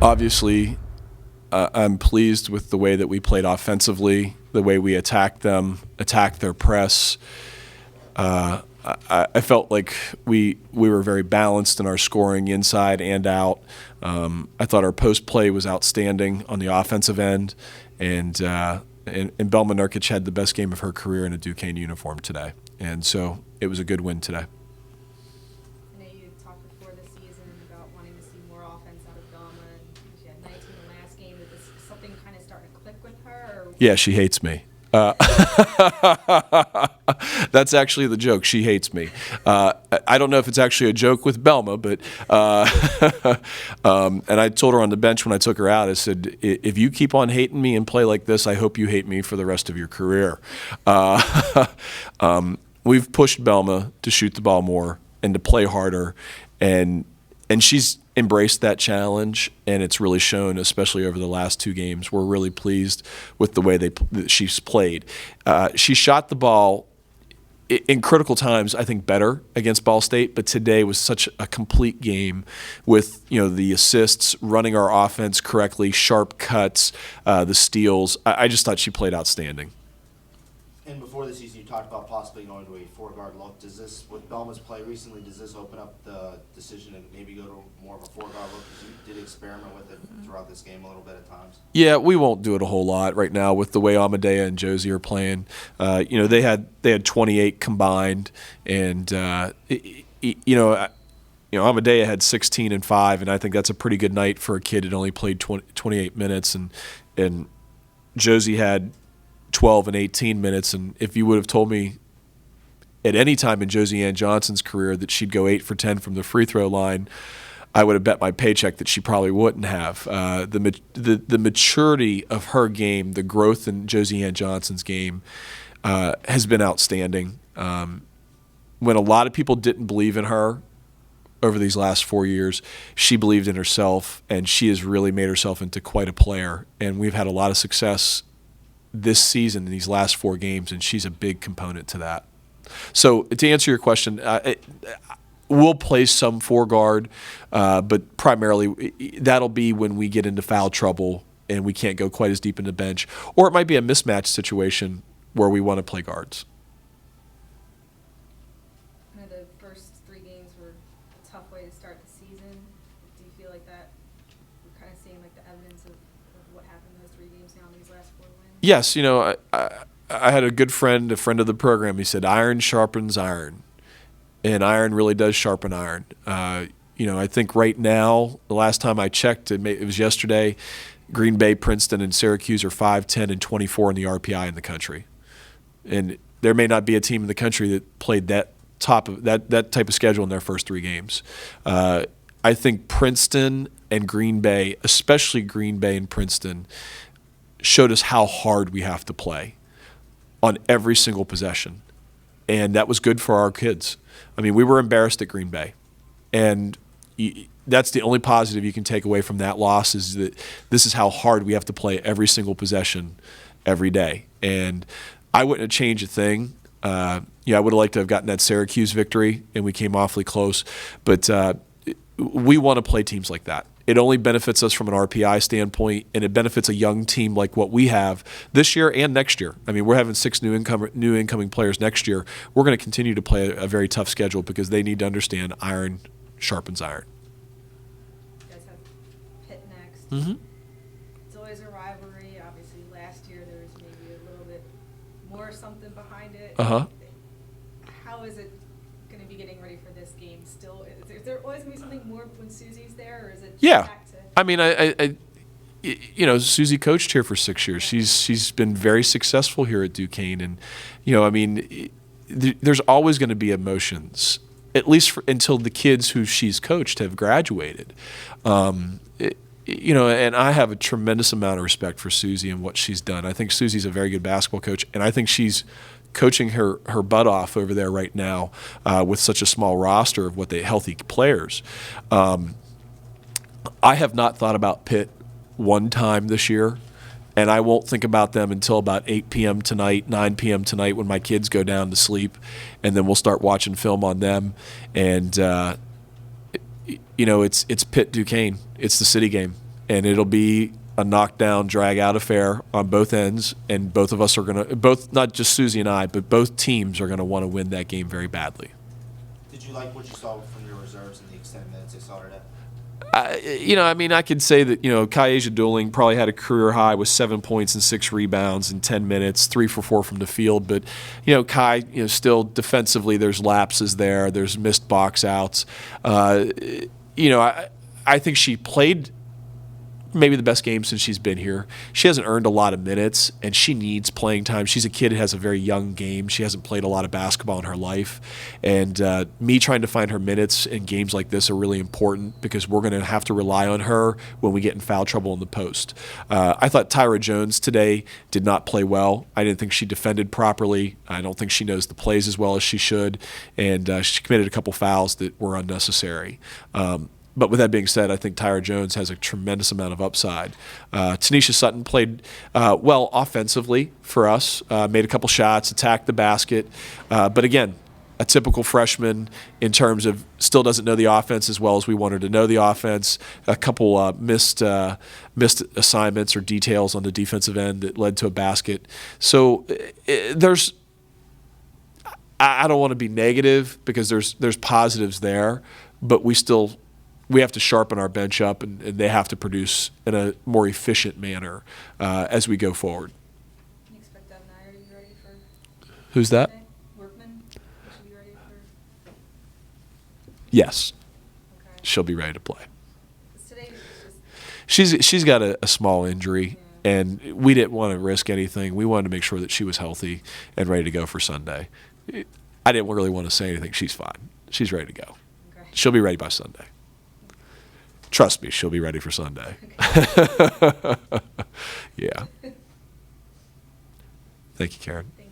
Obviously, I'm pleased with the way that we played offensively, the way we attacked them, attacked their press. I felt like we were very balanced in our scoring inside and out. I thought our post play was outstanding on the offensive end, and Belma Nurkic had the best game of her career in a Duquesne uniform today, and so it was a good win today. I know you talked before the season about wanting to see more offense out of Belma, and she had 19 in the last game. Did something kind of start to click with her? Or? Yeah, she hates me. That's actually the joke. She hates me. I don't know if it's actually a joke with Belma, but and I told her on the bench when I took her out, I said, if you keep on hating me and play like this, I hope you hate me for the rest of your career. We've pushed Belma to shoot the ball more and to play harder, and she's embraced that challenge, and it's really shown, especially over the last two games. We're really pleased with the way she's played. She shot the ball in critical times, I think, better against Ball State, but today was such a complete game with the assists, running our offense correctly, sharp cuts, the steals. I just thought she played outstanding. And before the season, you talked about possibly going to a four-guard look. Does this, with Belma's play recently, does this open up the decision to maybe go to more of a four-guard look? Because you did experiment with it throughout this game a little bit at times. Yeah, we won't do it a whole lot right now with the way Amadea and Josie are playing. They had 28 combined, and Amadea had 16 and 5, and I think that's a pretty good night for a kid that only played 28 minutes, and Josie had 12 and 18 minutes, and if you would have told me at any time in Josie Ann Johnson's career that she'd go 8 for 10 from the free throw line, I would have bet my paycheck that she probably wouldn't have. The maturity of her game, the growth in Josie Ann Johnson's game has been outstanding. When a lot of people didn't believe in her over these last 4 years, she believed in herself, and she has really made herself into quite a player, and we've had a lot of success this season in these last 4 games, and she's a big component to that. So to answer your question, we'll play some four-guard, but primarily that'll be when we get into foul trouble and we can't go quite as deep in the bench, or it might be a mismatch situation where we want to play guards. I know the first 3 games were a tough way to start the season. Do you feel like that we're kind of seeing like the evidence of what happened in those 3 games now in these last 4 wins? Yes, I had a good friend, a friend of the program. He said, "Iron sharpens iron," and iron really does sharpen iron. I think right now, the last time I checked, it was yesterday. Green Bay, Princeton, and Syracuse are 5, 10, and 24 in the RPI in the country, and there may not be a team in the country that played that type of schedule in their first 3 games. I think Princeton and Green Bay, especially Green Bay and Princeton, showed us how hard we have to play on every single possession, and that was good for our kids. I mean, we were embarrassed at Green Bay, and that's the only positive you can take away from that loss, is that this is how hard we have to play every single possession every day. And I wouldn't have changed a thing. I would have liked to have gotten that Syracuse victory, and we came awfully close, but we want to play teams like that. It only benefits us from an RPI standpoint, and it benefits a young team like what we have this year and next year. I mean, we're having 6 new incoming players next year. We're going to continue to play a very tough schedule because they need to understand iron sharpens iron. You guys have Pitt next. Mm-hmm. It's always a rivalry. Obviously, last year there was maybe a little bit more something behind it. Uh-huh. How is it going to be getting ready for this game still? Is there always going to be something more when Susie's there, or is it back to... I mean, Susie coached here for 6 years. She's been very successful here at Duquesne, and there's always going to be emotions, at least until the kids who she's coached have graduated. And I have a tremendous amount of respect for Susie and what she's done. I think Susie's a very good basketball coach, and I think she's coaching her butt off over there right now with such a small roster of healthy players. I have not thought about Pitt one time this year, and I won't think about them until about 8 p.m. tonight, 9 p.m. tonight when my kids go down to sleep, and then we'll start watching film on them. And, it's Pitt Duquesne. It's the city game. and it'll be a knockdown, drag-out affair on both ends, and both of us are going to, not just Susie and I, but both teams are going to want to win that game very badly. Did you like what you saw from your reserves in the extended minutes they saw today? I could say that, Kaieja Dueling probably had a career high with 7 points and 6 rebounds in 10 minutes, 3 for 4 from the field. But, Kai, still defensively, there's lapses there. There's missed box outs. I think she played maybe the best game since she's been here. She hasn't earned a lot of minutes, and she needs playing time. She's a kid who has a very young game. She hasn't played a lot of basketball in her life. And me trying to find her minutes in games like this are really important because we're going to have to rely on her when we get in foul trouble in the post. I thought Tyra Jones today did not play well. I didn't think she defended properly. I don't think she knows the plays as well as she should. And she committed a couple fouls that were unnecessary. But with that being said, I think Tyra Jones has a tremendous amount of upside. Tanisha Sutton played well offensively for us, made a couple shots, attacked the basket. But again, a typical freshman in terms of still doesn't know the offense as well as we want her to know the offense. A couple missed assignments or details on the defensive end that led to a basket. So there's – I don't want to be negative because there's positives there, but we have to sharpen our bench up, and they have to produce in a more efficient manner as we go forward. Can you expect Deb Nyer to be ready for Who's that? Sunday? Workman? Should be ready for? Yes, Okay. she'll be ready to play. 'Cause today was just, She's got a small injury, and we didn't want to risk anything. We wanted to make sure that she was healthy and ready to go for Sunday. I didn't really want to say anything. She's fine. She's ready to go. okay. She'll be ready by Sunday. Trust me, she'll be ready for Sunday. Yeah. Thank you, Karen. Thank